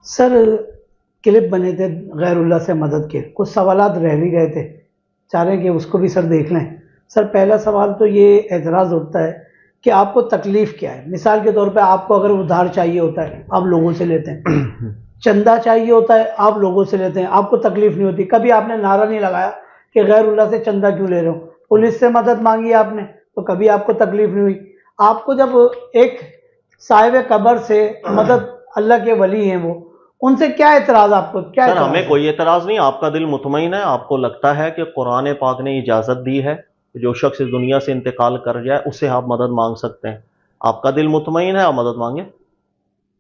سر clip بنے تھے غیر اللہ سے مدد کے، کچھ سوالات رہ بھی گئے تھے، چاہ رہے ہیں کہ اس کو بھی سر دیکھ لیں۔ سر پہلا سوال تو یہ اعتراض اٹھتا ہے کہ آپ کو تکلیف کیا ہے؟ مثال کے طور پہ آپ کو اگر ادھار چاہیے ہوتا ہے آپ لوگوں سے لیتے ہیں، چندہ چاہیے ہوتا ہے آپ لوگوں سے لیتے ہیں، آپ کو تکلیف نہیں ہوتی، کبھی آپ نے نعرہ نہیں لگایا کہ غیر اللہ سے چندہ کیوں لے رہے ہو، پولیس سے مدد مانگی آپ نے تو کبھی آپ کو تکلیف نہیں ہوئی۔ آپ کو جب ایک صاحب قبر سے مدد، اللہ کے ولی ہیں وہ، ان سے کیا اعتراض؟ آپ کو کیا سر اعتراض ہمیں ہے؟ کوئی اعتراض نہیں، آپ کا دل مطمئن ہے، آپ کو لگتا ہے کہ قرآن پاک نے اجازت دی ہے جو شخص اس دنیا سے انتقال کر جائے اس سے آپ مدد مانگ سکتے ہیں، آپ کا دل مطمئن ہے، آپ مدد مانگیں،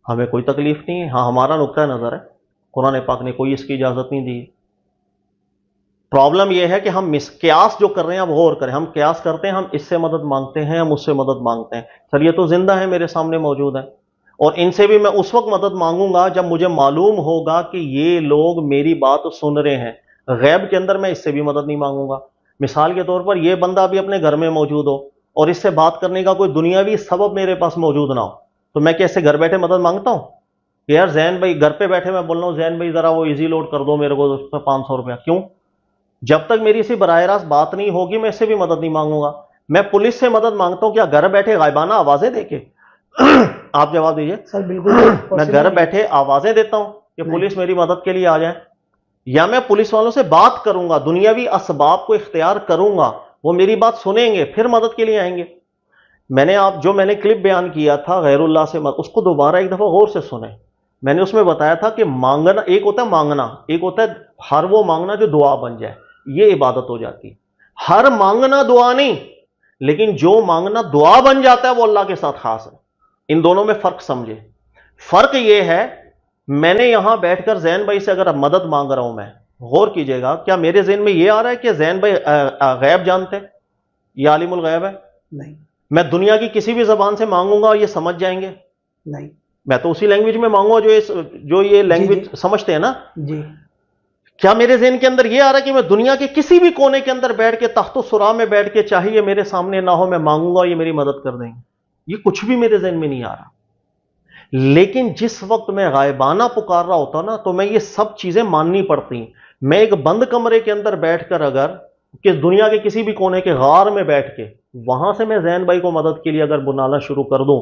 ہمیں کوئی تکلیف نہیں ہے۔ ہاں ہمارا نقطہ نظر ہے، قرآن پاک نے کوئی اس کی اجازت نہیں دی۔ پرابلم یہ ہے کہ ہم قیاس جو کر رہے ہیں اب غور کریں، ہم قیاس کرتے ہیں، ہم اس سے مدد مانگتے ہیں، ہم اس سے مدد مانگتے ہیں۔ سر یہ تو زندہ ہے، میرے سامنے موجود ہے، اور ان سے بھی میں اس وقت مدد مانگوں گا جب مجھے معلوم ہوگا کہ یہ لوگ میری بات سن رہے ہیں۔ غیب کے اندر میں اس سے بھی مدد نہیں مانگوں گا۔ مثال کے طور پر یہ بندہ بھی اپنے گھر میں موجود ہو اور اس سے بات کرنے کا کوئی دنیاوی سبب میرے پاس موجود نہ ہو، تو میں کیسے گھر بیٹھے مدد مانگتا ہوں کہ یار زین بھائی گھر پہ بیٹھے میں بول رہا ہوں زین بھائی ذرا وہ ایزی لوڈ کر دو میرے کو 500 روپیہ، کیوں؟ جب تک میری اسی براہ راست بات نہیں ہوگی میں اس سے بھی مدد نہیں مانگوں گا۔ میں پولیس سے مدد مانگتا ہوں کیا گھر بیٹھے غائبانہ آوازیں دے کے؟ آپ جواب دیجئے۔ سر بالکل میں گھر بیٹھے آوازیں دیتا ہوں کہ پولیس میری مدد کے لیے آ جائے، یا میں پولیس والوں سے بات کروں گا، دنیاوی اسباب کو اختیار کروں گا، وہ میری بات سنیں گے پھر مدد کے لیے آئیں گے۔ میں نے کلپ بیان کیا تھا غیر اللہ سے مدد، اس کو دوبارہ ایک دفعہ غور سے سنیں۔ میں نے اس میں بتایا تھا کہ مانگنا ایک ہوتا ہے، مانگنا ایک ہوتا ہے، ہر وہ مانگنا جو دعا بن جائے، یہ عبادت ہو جاتی ہے۔ ہر مانگنا دعا نہیں، لیکن جو مانگنا دعا بن جاتا ہے وہ اللہ کے ساتھ خاص ہے۔ ان دونوں میں فرق سمجھے۔ فرق یہ ہے، میں نے یہاں بیٹھ کر زین بھائی سے اگر مدد مانگ رہا ہوں، میں غور کیجئے گا، کیا میرے ذہن میں یہ آ رہا ہے کہ زین بھائی غیب جانتے ہیں، یہ عالم الغیب ہے؟ نہیں میں دنیا کی کسی بھی زبان سے مانگوں گا یہ سمجھ جائیں گے؟ نہیں میں تو اسی لینگویج میں مانگوں گا جو یہ لینگویج سمجھتے ہیں نا۔ جی کیا میرے ذہن کے اندر یہ آ رہا ہے کہ میں دنیا کے کسی بھی کونے کے اندر بیٹھ کے تخت و سرا میں بیٹھ کے چاہے یہ میرے سامنے نہ ہو میں مانگوں گا یہ میری مدد کر دیں گے؟ یہ کچھ بھی میرے ذہن میں نہیں آ رہا۔ لیکن جس وقت میں غائبانہ پکار رہا ہوتا نا تو میں یہ سب چیزیں ماننی پڑتی ہیں۔ میں ایک بند کمرے کے اندر بیٹھ کر اگر کہ دنیا کے کسی بھی کونے کے غار میں بیٹھ کے وہاں سے میں زین بھائی کو مدد کے لیے اگر بلانا شروع کر دوں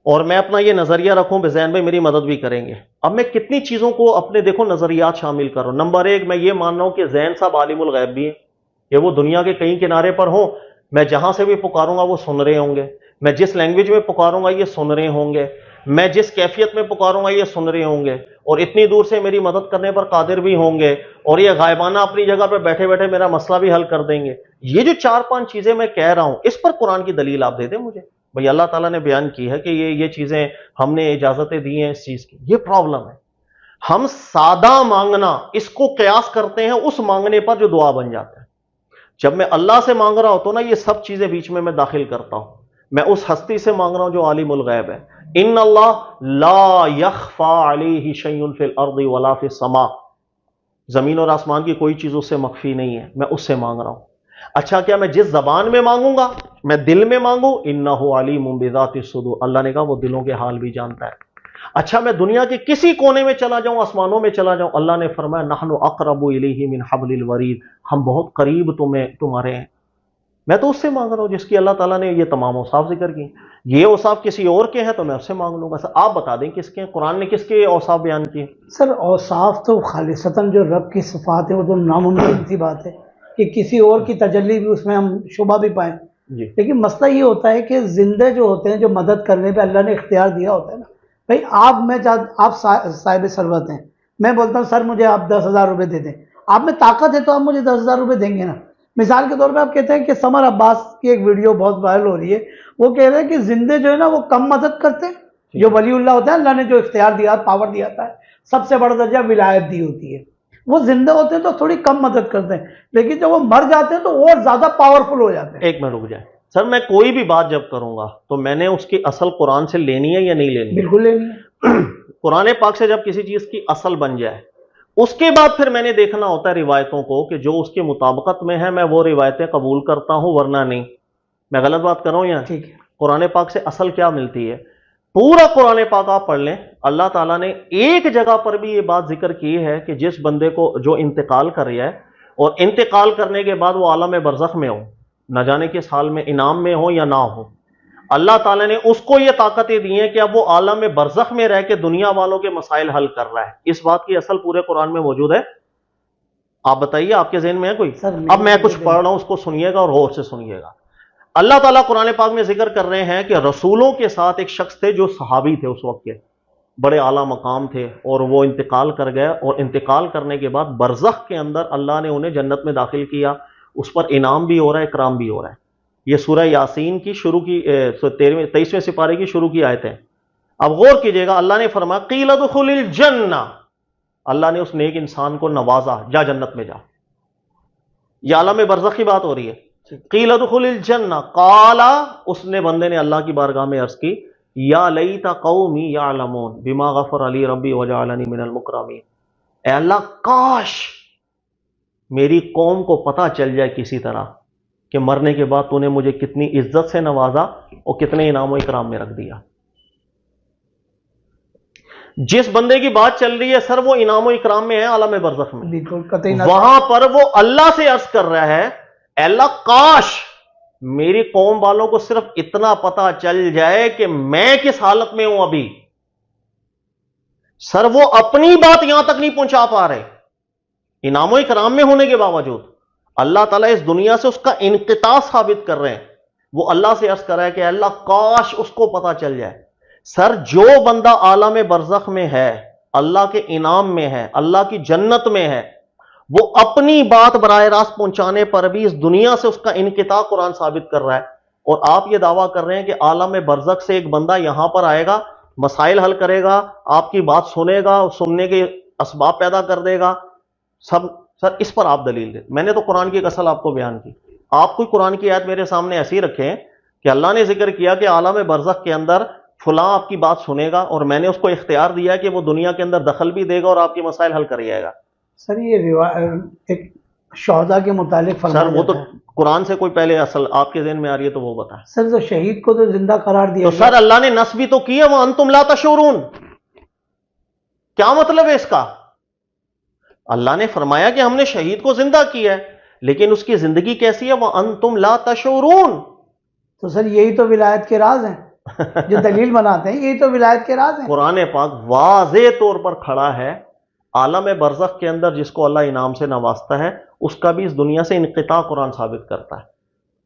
اور میں اپنا یہ نظریہ رکھوں کہ زین بھائی میری مدد بھی کریں گے، اب میں کتنی چیزوں کو اپنے دیکھو نظریات شامل کر رہا ہوں۔ نمبر ایک، میں یہ مان رہا ہوں کہ زین صاحب عالم الغیب بھی ہیں، کہ وہ دنیا کے کئی کنارے پر ہوں، میں جہاں سے بھی پکاروں گا وہ سن رہے ہوں گے، میں جس لینگویج میں پکاروں گا یہ سن رہے ہوں گے، میں جس کیفیت میں پکاروں گا یہ سن رہے ہوں گے، اور اتنی دور سے میری مدد کرنے پر قادر بھی ہوں گے، اور یہ غائبانہ اپنی جگہ پہ بیٹھے بیٹھے میرا مسئلہ بھی حل کر دیں گے۔ یہ جو 4-5 چیزیں میں کہہ رہا ہوں اس پر قرآن کی دلیل آپ دے دیں مجھے۔ بھئی اللہ تعالیٰ نے بیان کی ہے کہ یہ چیزیں ہم نے اجازتیں دی ہیں اس چیز کی۔ یہ پرابلم ہے، ہم سادہ مانگنا اس کو قیاس کرتے ہیں اس مانگنے پر جو دعا بن جاتا ہے۔ جب میں اللہ سے مانگ رہا ہوتا ہوں نا یہ سب چیزیں بیچ میں داخل کرتا ہوں۔ میں اس ہستی سے مانگ رہا ہوں جو عالم الغیب ہے۔ ان اللہ لا یخفی علیہ شیء فی الارض ولا فی السماء، زمین اور آسمان کی کوئی چیز اس سے مخفی نہیں ہے، میں اس سے مانگ رہا ہوں۔ اچھا کیا میں جس زبان میں مانگوں گا، میں دل میں مانگوں، انہ علیم بذات الصدور، اللہ نے کہا وہ دلوں کے حال بھی جانتا ہے۔ اچھا میں دنیا کے کسی کونے میں چلا جاؤں، آسمانوں میں چلا جاؤں، اللہ نے فرمایا نحن اقرب الیہ من حبل الورید، ہم بہت قریب تمہارے ہیں۔ میں تو اس سے مانگ رہا ہوں جس کی اللہ تعالیٰ نے یہ تمام اوصاف ذکر کی۔ یہ اوصاف کسی اور کے ہیں تو میں اس سے مانگ لوں گا۔ آپ بتا دیں کس کے ہیں؟ قرآن نے کس کے اوصاف بیان کیے؟ سر اوصاف تو خالصتاً جو رب کی صفات ہے وہ تو ناممکن سی بات ہے کہ کسی اور کی تجلی بھی اس میں ہم شبہ بھی پائیں، جی لیکن مسئلہ یہ ہوتا ہے کہ زندے جو ہوتے ہیں جو مدد کرنے پہ اللہ نے اختیار دیا ہوتا ہے نا، بھائی آپ صاحب ثروت ہیں، میں بولتا ہوں سر مجھے آپ 10,000 روپے دے دیں، آپ میں طاقت ہے تو آپ مجھے 10,000 روپے دیں گے نا۔ مثال کے طور پہ آپ کہتے ہیں کہ سمر عباس کی ایک ویڈیو بہت وائرل ہو رہی ہے، وہ کہہ رہے ہیں کہ زندے جو ہے نا وہ کم مدد کرتے ہیں، جو ولی اللہ ہوتا ہے اللہ نے جو اختیار دیا پاور دیا تھا، سب سے بڑا درجہ ولایت دی ہوتی ہے، وہ زندہ ہوتے ہیں تو تھوڑی کم مدد کرتے ہیں، لیکن جب وہ مر جاتے ہیں تو اور زیادہ پاورفل ہو جاتے ہیں۔ ایک منٹ رک جائیں سر، میں کوئی بھی بات جب کروں گا تو میں نے اس کی اصل قرآن سے لینی ہے یا نہیں لینی؟ بالکل لینی ہے۔ قرآن پاک سے جب کسی چیز کی اصل بن جائے اس کے بعد پھر میں نے دیکھنا ہوتا ہے روایتوں کو کہ جو اس کے مطابقت میں ہے میں وہ روایتیں قبول کرتا ہوں ورنہ نہیں۔ میں غلط بات کر رہا ہوں یا ٹھیک ہے، قرآن پاک سے اصل کیا ملتی ہے؟ پورا قرآن پاک آپ پڑھ لیں، اللہ تعالیٰ نے ایک جگہ پر بھی یہ بات ذکر کی ہے کہ جس بندے کو جو انتقال کر رہا ہے اور انتقال کرنے کے بعد وہ عالم برزخ میں ہو، نہ جانے کس حال میں، انعام میں ہو یا نہ ہو، اللہ تعالیٰ نے اس کو یہ طاقتیں دی ہیں کہ اب وہ عالم برزخ میں رہ کے دنیا والوں کے مسائل حل کر رہا ہے۔ اس بات کی اصل پورے قرآن میں موجود ہے۔ آپ بتائیے، آپ کے ذہن میں ہے کوئی؟ اب میں کچھ پڑھ رہا ہوں، اس کو سنیے گا اور غور سے سنیے گا۔ اللہ تعالیٰ قرآن پاک میں ذکر کر رہے ہیں کہ رسولوں کے ساتھ ایک شخص تھے جو صحابی تھے، اس وقت کے بڑے اعلیٰ مقام تھے، اور وہ انتقال کر گئے، اور انتقال کرنے کے بعد برزخ کے اندر اللہ نے انہیں جنت میں داخل کیا، اس پر انعام بھی ہو رہا ہے، اکرام بھی ہو رہا ہے۔ یہ سورہ یاسین کی شروع کی 23ویں سپارے کی شروع کی آیت ہے۔ اب غور کیجئے گا، اللہ نے فرمایا قیل ادخل الجنہ، اللہ نے اس نیک انسان کو نوازا، جا جنت میں جا۔ یہ عالم برزخ کی بات ہو رہی ہے۔ قیل ادخل الجنہ، قال، اس نے بندے نے اللہ کی بارگاہ میں عرض کی، یا لیت قومی یعلمون بما غفر علی ربی وجعلنی من المکرمین، اے اللہ کاش میری قوم کو پتہ چل جائے کسی طرح کہ مرنے کے بعد تو نے مجھے کتنی عزت سے نوازا اور کتنے انعام و اکرام میں رکھ دیا۔ جس بندے کی بات چل رہی ہے سر، وہ انعام و اکرام میں ہے عالم برزخ میں، بالکل قطعی نہ، وہاں پر وہ اللہ سے عرض کر رہا ہے، اے اللہ کاش میری قوم والوں کو صرف اتنا پتا چل جائے کہ میں کس حالت میں ہوں ابھی۔ سر وہ اپنی بات یہاں تک نہیں پہنچا پا رہے، انعام و اکرام میں ہونے کے باوجود اللہ تعالیٰ اس دنیا سے اس کا انقطاع ثابت کر رہے ہیں۔ وہ اللہ سے عرض کر رہا ہے کہ اللہ کاش اس کو پتا چل جائے۔ سر جو بندہ عالم برزخ میں ہے، اللہ کے انعام میں ہے، اللہ کی جنت میں ہے، وہ اپنی بات براہ راست پہنچانے پر بھی اس دنیا سے اس کا انقطاع قرآن ثابت کر رہا ہے، اور آپ یہ دعویٰ کر رہے ہیں کہ عالم برزخ سے ایک بندہ یہاں پر آئے گا، مسائل حل کرے گا، آپ کی بات سنے گا، سننے کے اسباب پیدا کر دے گا سب۔ سر اس پر آپ دلیل دیں۔ میں نے تو قرآن کی ایک اصل آپ کو بیان کی، آپ کوئی قرآن کی آیت میرے سامنے ایسی رکھیں کہ اللہ نے ذکر کیا کہ عالم برزخ کے اندر فلاں آپ کی بات سنے گا، اور میں نے اس کو اختیار دیا کہ وہ دنیا کے اندر دخل بھی دے گا اور آپ کی مسائل حل کر جائے گا۔ سر یہ ایک شہداء کے متعلق سر فرمایا وہ تو جاتا ہے۔ قرآن سے کوئی پہلے اصل آپ کے ذہن میں آ رہی ہے تو وہ بتائیں۔ سر تو شہید کو تو زندہ قرار دیا تو سر اللہ نے نصب بھی تو کی ہے، وَأَنْتُمْ لَا تَشْعُرُونَ، کیا مطلب ہے اس کا؟ اللہ نے فرمایا کہ ہم نے شہید کو زندہ کیا ہے، لیکن اس کی زندگی کیسی ہے؟ وَأَنْتُمْ لَا تَشْعُرُونَ۔ تو سر یہی تو ولایت کے راز ہیں جو دلیل بناتے ہیں، یہی تو ولایت کے راز ہیں۔ قرآن پاک واضح طور پر کھڑا ہے، عالم برزخ کے اندر جس کو اللہ انعام سے نوازتا ہے اس کا بھی اس دنیا سے انقطاع قرآن ثابت کرتا ہے۔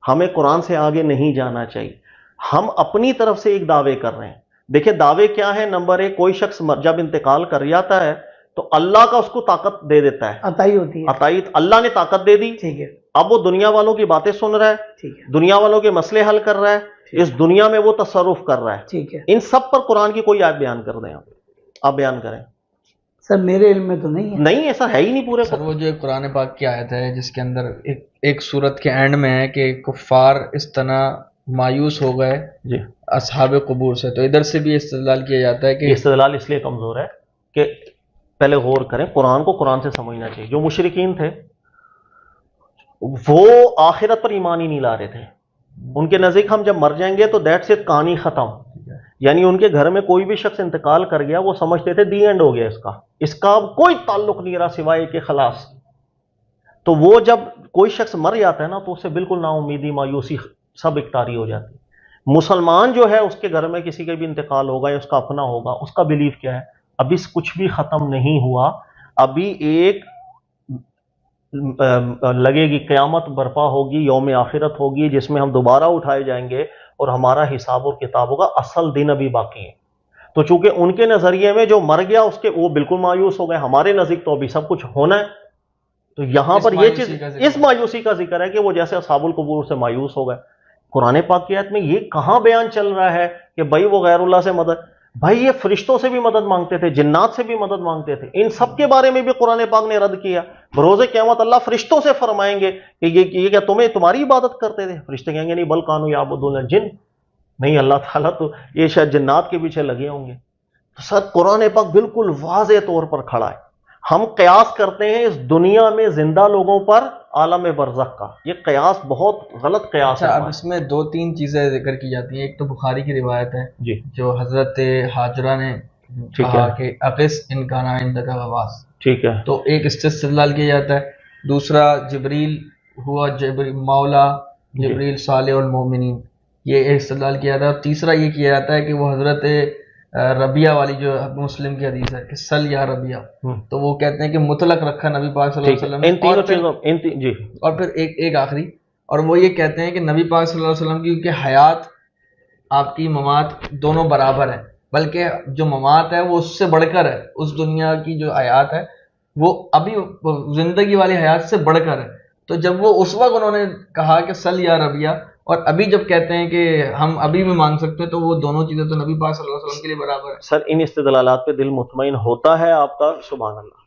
ہمیں قرآن سے آگے نہیں جانا چاہیے، ہم اپنی طرف سے ایک دعوے کر رہے ہیں۔ دیکھیں دعوے کیا ہے، نمبر ایک، کوئی شخص جب انتقال کر جاتا ہے تو اللہ کا اس کو طاقت دے دیتا ہے، عطائی ہوتی ہے، عطائی اللہ نے طاقت دے دی۔ ٹھیک ہے، اب وہ دنیا والوں کی باتیں سن رہا ہے، ٹھیک ہے، دنیا والوں کے مسئلے حل کر رہا ہے، اس دنیا میں وہ تصرف کر رہا ہے۔ ٹھیک ہے۔ ان سب پر قرآن کی کوئی آیت بیان کر دیں، آپ بیان کریں۔ سر میرے علم میں تو نہیں ہے۔ نہیں ایسا ہے ہی نہیں پورے سر وہ جو ایک قرآن پاک کی آیت ہے جس کے اندر ایک سورت کے اینڈ میں ہے کہ کفار اس طرح مایوس ہو گئے جی، اصحاب قبور سے، تو ادھر سے بھی استدلال کیا جاتا ہے کہ استدلال اس لیے کمزور ہے کہ پہلے غور کریں، قرآن کو قرآن سے سمجھنا چاہیے۔ جو مشرکین تھے وہ آخرت پر ایمان ہی نہیں لا رہے تھے، ان کے نزدیک ہم جب مر جائیں گے تو دیٹس اٹ، کہانی ختم۔ یعنی ان کے گھر میں کوئی بھی شخص انتقال کر گیا وہ سمجھتے تھے دی اینڈ ہو گیا، اس کا اب کوئی تعلق نہیں رہا سوائے کہ خلاص۔ تو وہ جب کوئی شخص مر جاتا ہے نا تو اس سے بالکل نا امیدی، مایوسی سب اکتاری ہو جاتی ہے۔ مسلمان جو ہے اس کے گھر میں کسی کا بھی انتقال ہوگا یا اس کا اپنا ہوگا، اس کا بلیف کیا ہے؟ ابھی کچھ بھی ختم نہیں ہوا، ابھی ایک لگے گی قیامت برپا ہوگی، یوم آخرت ہوگی جس میں ہم دوبارہ اٹھائے جائیں گے اور ہمارا حساب اور کتاب ہوگا، اصل دن ابھی باقی ہے۔ تو چونکہ ان کے نظریے میں جو مر گیا اس کے وہ بالکل مایوس ہو گئے، ہمارے نزدیک تو ابھی سب کچھ ہونا ہے۔ تو یہاں پر یہ چیز اس مایوسی کا ذکر ہے کہ وہ جیسے اصحاب القبور سے مایوس ہو گئے۔ قرآن پاک کی آیت میں یہ کہاں بیان چل رہا ہے کہ بھائی وہ غیر اللہ سے مدد، بھائی یہ فرشتوں سے بھی مدد مانگتے تھے، جنات سے بھی مدد مانگتے تھے، ان سب کے بارے میں بھی قرآن پاک نے رد کیا۔ بروز قیامت اللہ فرشتوں سے فرمائیں گے کہ یہ کیا تمہاری عبادت کرتے تھے؟ فرشتے کہیں گے نہیں، بل کانوا یعبدون الجن، نہیں اللہ تعالیٰ تو یہ شاید جنات کے پیچھے لگے ہوں گے۔ تو سر قرآن پاک بالکل واضح طور پر کھڑا ہے، ہم قیاس کرتے ہیں اس دنیا میں زندہ لوگوں پر عالم برزخ کا. یہ قیاس بہت غلط قیاس ہے. اب اس میں دو تین چیزیں ذکر کی جاتی ہیں. ایک تو بخاری کی روایت ہے جی جو حضرت حاجرہ نے کہا کہ اقص ان کان عندک غواص، ٹھیک ہے. تو ایک اس سے استدلال کیا جاتا ہے. دوسرا جبریل ہوا مولا جبریل صالح المومنین، یہ ایک استدلال کیا جاتا ہے. اور تیسرا یہ کیا جاتا ہے کہ وہ حضرت ربیہ والی جو مسلم کی حدیث ہے کہ سل یا ربیہ، تو وہ کہتے ہیں کہ مطلق رکھا نبی پاک صلی اللہ علیہ وسلم نے. ان تینوں چیزوں جی. اور پھر ایک آخری، اور وہ یہ کہتے ہیں کہ نبی پاک صلی اللہ علیہ وسلم کی کیونکہ حیات آپ کی ممات دونوں برابر ہیں، بلکہ جو ممات ہے وہ اس سے بڑھ کر ہے، اس دنیا کی جو حیات ہے وہ ابھی زندگی والی حیات سے بڑھ کر ہے. تو جب وہ اس وقت انہوں نے کہا کہ سل یا ربیہ، اور ابھی جب کہتے ہیں کہ ہم ابھی بھی مانگ سکتے ہیں، تو وہ دونوں چیزیں تو نبی پاک صلی اللہ علیہ وسلم کے لیے برابر ہے. سر ان استدلالات پہ دل مطمئن ہوتا ہے آپ کا، سبحان اللہ،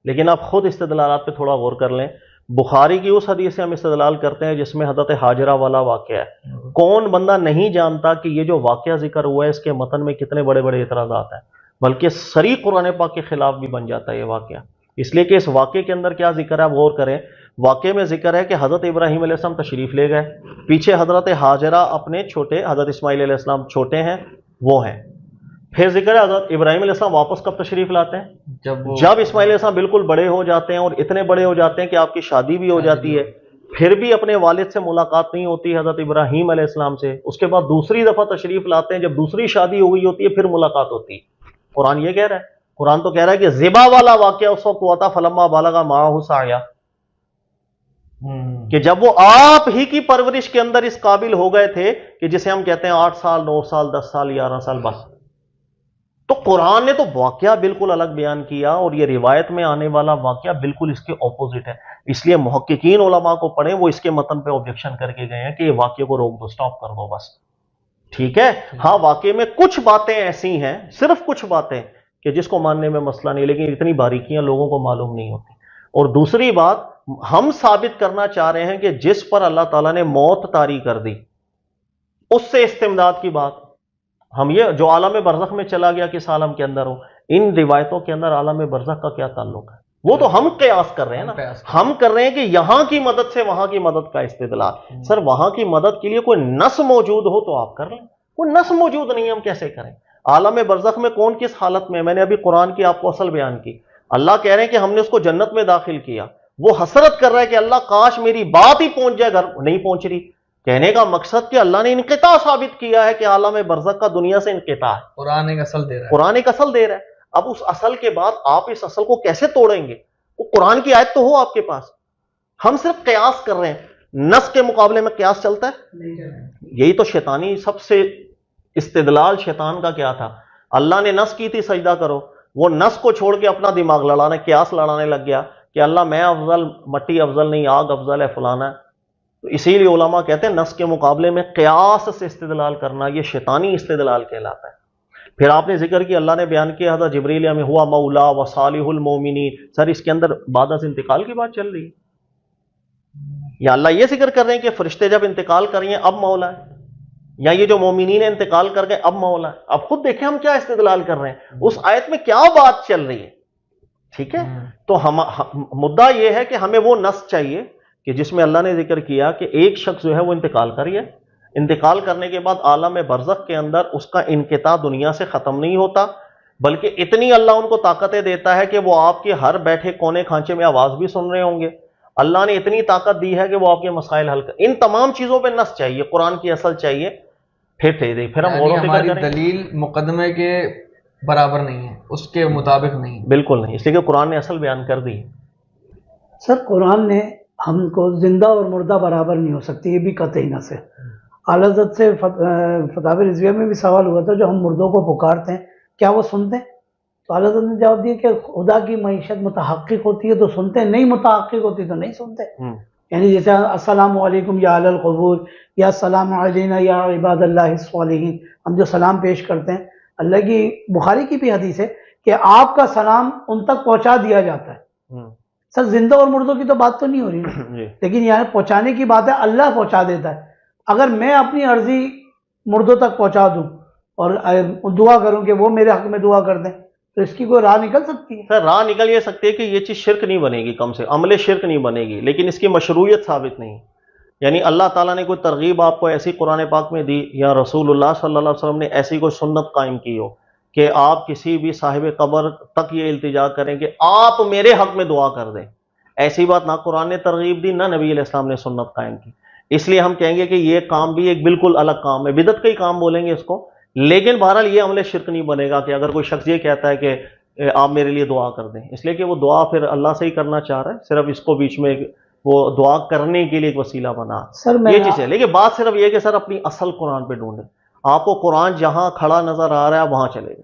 لیکن آپ خود استدلالات پہ تھوڑا غور کر لیں. بخاری کی اس حدیث سے ہم استدلال کرتے ہیں جس میں حضرت حاجرہ والا واقعہ ہے. کون بندہ نہیں جانتا کہ یہ جو واقعہ ذکر ہوا ہے اس کے متن میں کتنے بڑے بڑے اعتراضات ہیں، بلکہ سری قرآن پاک کے خلاف بھی بن جاتا ہے یہ واقعہ. اس لیے کہ اس واقعے کے اندر کیا ذکر ہے آپ غور کریں. واقعے میں ذکر ہے کہ حضرت ابراہیم علیہ السلام تشریف لے گئے، پیچھے حضرت حاجرہ اپنے چھوٹے، حضرت اسماعیل علیہ السلام چھوٹے ہیں وہ ہیں. پھر ذکر ہے حضرت ابراہیم علیہ السلام واپس کب تشریف لاتے ہیں؟ جب اسماعیل علیہ السلام بالکل بڑے ہو جاتے ہیں، اور اتنے بڑے ہو جاتے ہیں کہ آپ کی شادی بھی ہو جاتی ہے. پھر بھی اپنے والد سے ملاقات نہیں ہوتی حضرت ابراہیم علیہ السلام سے. اس کے بعد دوسری دفعہ تشریف لاتے ہیں، جب دوسری شادی ہو گئی ہوتی ہے پھر ملاقات ہوتی ہے. قرآن یہ کہہ رہا ہے، قرآن تو کہہ رہا ہے کہ ذبح والا واقعہ اس وقت ہوا تھا فلما بالغ معہ سعیا، کہ جب وہ آپ ہی کی پرورش کے اندر اس قابل ہو گئے تھے کہ جسے ہم کہتے ہیں 8 سال 9 سال 10 سال 11 سال بس. تو قرآن نے تو واقعہ بالکل الگ بیان کیا، اور یہ روایت میں آنے والا واقعہ بالکل اس کے اپوزٹ ہے. اس لیے محققین علماء کو پڑھیں، وہ اس کے متن پہ آبجیکشن کر کے گئے ہیں کہ یہ واقعے کو روک دو، سٹاپ کر دو بس. ٹھیک ہے، ہاں واقعے میں کچھ باتیں ایسی ہیں، صرف کچھ باتیں کہ جس کو ماننے میں مسئلہ نہیں، لیکن اتنی باریکیاں لوگوں کو معلوم نہیں ہوتی. اور دوسری بات، ہم ثابت کرنا چاہ رہے ہیں کہ جس پر اللہ تعالیٰ نے موت طاری کر دی اس سے استمداد کی بات، ہم یہ جو عالم برزخ میں چلا گیا کس عالم کے اندر ہو، ان روایتوں کے اندر عالم برزخ کا کیا تعلق ہے؟ وہ تو ہم قیاس کر رہے ہیں نا، ہم کر رہے ہیں کہ یہاں کی مدد سے وہاں کی مدد کا استدلال. سر وہاں کی مدد کے لیے کوئی نص موجود ہو تو آپ کر لیں، کوئی نص موجود نہیں، ہم کیسے کریں؟ عالم برزخ میں کون کس حالت میں؟ میں نے ابھی قرآن کی آپ کو اصل بیان کی. اللہ کہہ رہے ہیں کہ ہم نے اس کو جنت میں داخل کیا، وہ حسرت کر رہا ہے کہ اللہ کاش میری بات ہی پہنچ جائے، گھر نہیں پہنچ رہی. کہنے کا مقصد کہ اللہ نے انقطاع ثابت کیا ہے کہ عالم برزخ کا دنیا سے انقطاع ہے. قرآن ایک اصل دے رہا ہے، قرآن ایک اصل دے رہا ہے. اب اس اصل کے بعد آپ اس اصل کو کیسے توڑیں گے؟ وہ قرآن کی آیت تو ہو آپ کے پاس. ہم صرف قیاس کر رہے ہیں، نص کے مقابلے میں قیاس چلتا ہے. یہی تو شیطانی سب سے استدلال شیطان کا کیا تھا. اللہ نے نص کی تھی سجدہ کرو، وہ نص کو چھوڑ کے اپنا دماغ لڑانے، قیاس لڑانے لگ گیا کہ اللہ میں افضل، مٹی افضل نہیں، آگ افضل ہے، فلانا ہے. تو اسی لیے علماء کہتے ہیں نص کے مقابلے میں قیاس سے استدلال کرنا یہ شیطانی استدلال کہلاتا ہے. پھر آپ نے ذکر کیا، اللہ نے بیان کیا حضرت جبریل میں ہوا مولا و صالح المومنین. سر اس کے اندر بعد از انتقال کی بات چل رہی ہے، یا اللہ یہ ذکر کر رہے ہیں کہ فرشتے جب انتقال کر رہے ہیں اب مولا ہے، یا یہ جو مومنین انتقال کر گئے اب مولا ہے؟ اب خود دیکھیں ہم کیا استدلال کر رہے ہیں، اس آیت میں کیا بات چل رہی ہے. ٹھیک ہے، تو مدعا یہ ہے کہ ہمیں وہ نص چاہیے کہ جس میں اللہ نے ذکر کیا کہ ایک شخص جو ہے وہ انتقال کریے، انتقال کرنے کے بعد عالم برزخ کے اندر اس کا انقطاع دنیا سے ختم نہیں ہوتا، بلکہ اتنی اللہ ان کو طاقتیں دیتا ہے کہ وہ آپ کے ہر بیٹھے کونے کھانچے میں آواز بھی سن رہے ہوں گے. اللہ نے اتنی طاقت دی ہے کہ وہ آپ کے مسائل حل کر. ان تمام چیزوں پہ نص چاہیے، قرآن کی اصل چاہیے. پھر ہم غور و فکر ہماری کریں. دلیل مقدمے کے برابر نہیں ہے، اس کے مطابق نہیں، بالکل نہیں، اس لیے کہ قرآن نے اصل بیان کر دی. سر قرآن نے ہم کو زندہ اور مردہ برابر نہیں ہو سکتی، یہ بھی قطعی نص ہے. اعلیٰ حضرت سے فتاوی رضویہ میں بھی سوال ہوا تھا، جو ہم مردوں کو پکارتے ہیں کیا وہ سنتے ہیں؟ تو اعلیٰ حضرت نے جواب دیا کہ خدا کی معیشت متحقق ہوتی ہے تو سنتے ہیں، نہیں متحقق ہوتی تو نہیں سنتے. یعنی جیسے السلام علیکم یا اہل القبور، یا السلام علینا یا عباد اللہ الصالحین، ہم جو سلام پیش کرتے ہیں، اللہ کی بخاری کی بھی حدیث ہے کہ آپ کا سلام ان تک پہنچا دیا جاتا ہے. سر زندہ اور مردوں کی تو بات تو نہیں ہو رہی، لیکن یہاں پہنچانے کی بات ہے، اللہ پہنچا دیتا ہے. اگر میں اپنی عرضی مردوں تک پہنچا دوں اور دعا کروں کہ وہ میرے حق میں دعا کر دیں تو اس کی کوئی راہ نکل سکتی ہے؟ سر راہ نکل یہ سکتی ہے کہ یہ چیز شرک نہیں بنے گی، کم سے عمل شرک نہیں بنے گی، لیکن اس کی مشروعیت ثابت نہیں۔ یعنی اللہ تعالیٰ نے کوئی ترغیب آپ کو ایسی قرآن پاک میں دی، یا رسول اللہ صلی اللہ علیہ وسلم نے ایسی کوئی سنت قائم کی ہو کہ آپ کسی بھی صاحب قبر تک یہ التجا کریں کہ آپ میرے حق میں دعا کر دیں، ایسی بات نہ قرآن نے ترغیب دی، نہ نبی علیہ السلام نے سنت قائم کی۔ اس لیے ہم کہیں گے کہ یہ کام بھی ایک بالکل الگ کام ہے، بدعت کا ہی کام بولیں گے اس کو، لیکن بہرحال یہ عمل شرک نہیں بنے گا کہ اگر کوئی شخص یہ کہتا ہے کہ آپ میرے لیے دعا کر دیں، اس لیے کہ وہ دعا پھر اللہ سے ہی کرنا چاہ رہا ہے، صرف اس کو بیچ میں وہ دعا کرنے کے لیے ایک وسیلہ بنا سر میں یہ چیز ہے۔ لیکن بات صرف یہ ہے کہ سر اپنی اصل قرآن پہ ڈھونڈیں، آپ کو قرآن جہاں کھڑا نظر آ رہا ہے وہاں چلے گا،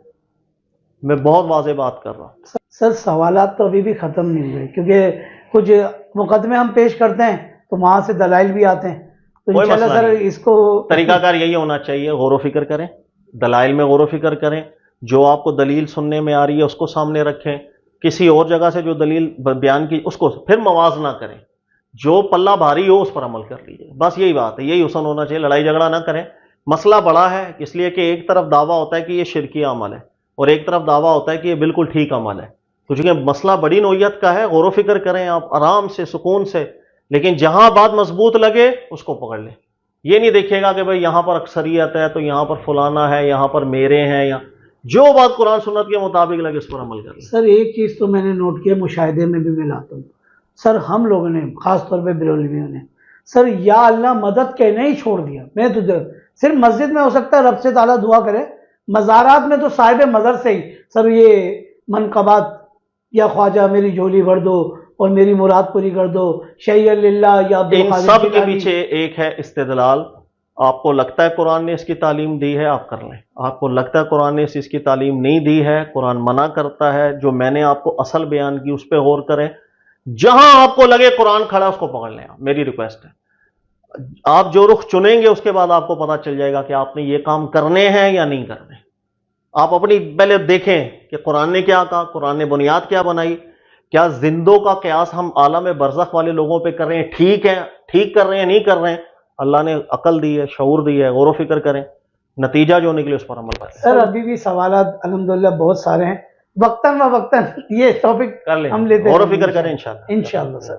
میں بہت واضح بات کر رہا ہوں۔ سر سوالات تو ابھی بھی ختم نہیں ہوئے، کیونکہ کچھ مقدمے ہم پیش کرتے ہیں تو وہاں سے دلائل بھی آتے ہیں، تو کوئی انشاءاللہ مسئلہ سر نہیں، اس کو طریقہ کار یہی ہونا چاہیے، غور و فکر کریں، دلائل میں غور و فکر کریں، جو آپ کو دلیل سننے میں آ رہی ہے اس کو سامنے رکھیں، کسی اور جگہ سے جو دلیل بیان کی اس کو پھر موازنہ کریں، جو پلہ بھاری ہو اس پر عمل کر لیجیے، بس یہی بات ہے، یہی حسن ہونا چاہیے، لڑائی جھگڑا نہ کریں۔ مسئلہ بڑا ہے اس لیے کہ ایک طرف دعویٰ ہوتا ہے کہ یہ شرکی عمل ہے، اور ایک طرف دعویٰ ہوتا ہے کہ یہ بالکل ٹھیک عمل ہے، تو چونکہ مسئلہ بڑی نوعیت کا ہے، غور و فکر کریں آپ آرام سے سکون سے، لیکن جہاں بات مضبوط لگے اس کو پکڑ لیں۔ یہ نہیں دیکھے گا کہ بھئی یہاں پر اکثریت ہے تو یہاں پر فلانا ہے، یہاں پر میرے ہیں، یا جو بات قرآن سنت کے مطابق لگے اس پر عمل کر لیں۔ سر ایک چیز تو میں نے نوٹ کیا، مشاہدے میں بھی میں لاتا ہوں، سر ہم لوگوں نے خاص طور پہ بریلویوں نے سر یا اللہ مدد کہنا ہی چھوڑ دیا۔ میں تو صرف مسجد میں ہو سکتا ہے رب سے تعالیٰ دعا کرے، مزارات میں تو صاحب مزر سے ہی سر یہ منقبات، یا خواجہ میری جھولی بھر دو اور میری مراد پوری کر دو، شیء للہ یا عبد ان القادر سب کے جیلانی۔ پیچھے ایک ہے استدلال، آپ کو لگتا ہے قرآن نے اس کی تعلیم دی ہے آپ کر لیں، آپ کو لگتا ہے قرآن نے اس کی تعلیم نہیں دی ہے، قرآن منع کرتا ہے، جو میں نے آپ کو اصل بیان کی اس پہ غور کریں، جہاں آپ کو لگے قرآن کھڑا اس کو پکڑ لیں، میری ریکویسٹ ہے۔ آپ جو رخ چنیں گے اس کے بعد آپ کو پتا چل جائے گا کہ آپ نے یہ کام کرنے ہیں یا نہیں کرنے۔ آپ اپنی پہلے دیکھیں کہ قرآن نے کیا کہا، قرآن نے بنیاد کیا بنائی، کیا زندوں کا قیاس ہم عالم برزخ والے لوگوں پہ کر رہے ہیں، ٹھیک کر رہے ہیں نہیں کر رہے ہیں؟ اللہ نے عقل دی ہے، شعور دی ہے، غور و فکر کریں، نتیجہ جو نکلے اس پر عمل کریں۔ سر ابھی بھی سوالات الحمدللہ بہت سارے ہیں، وقتاً و وقتاً یہ ٹاپک کر لیں، ہم لیتے غور و رہیں گے فکر کریں انشاءاللہ۔ انشاءاللہ سر۔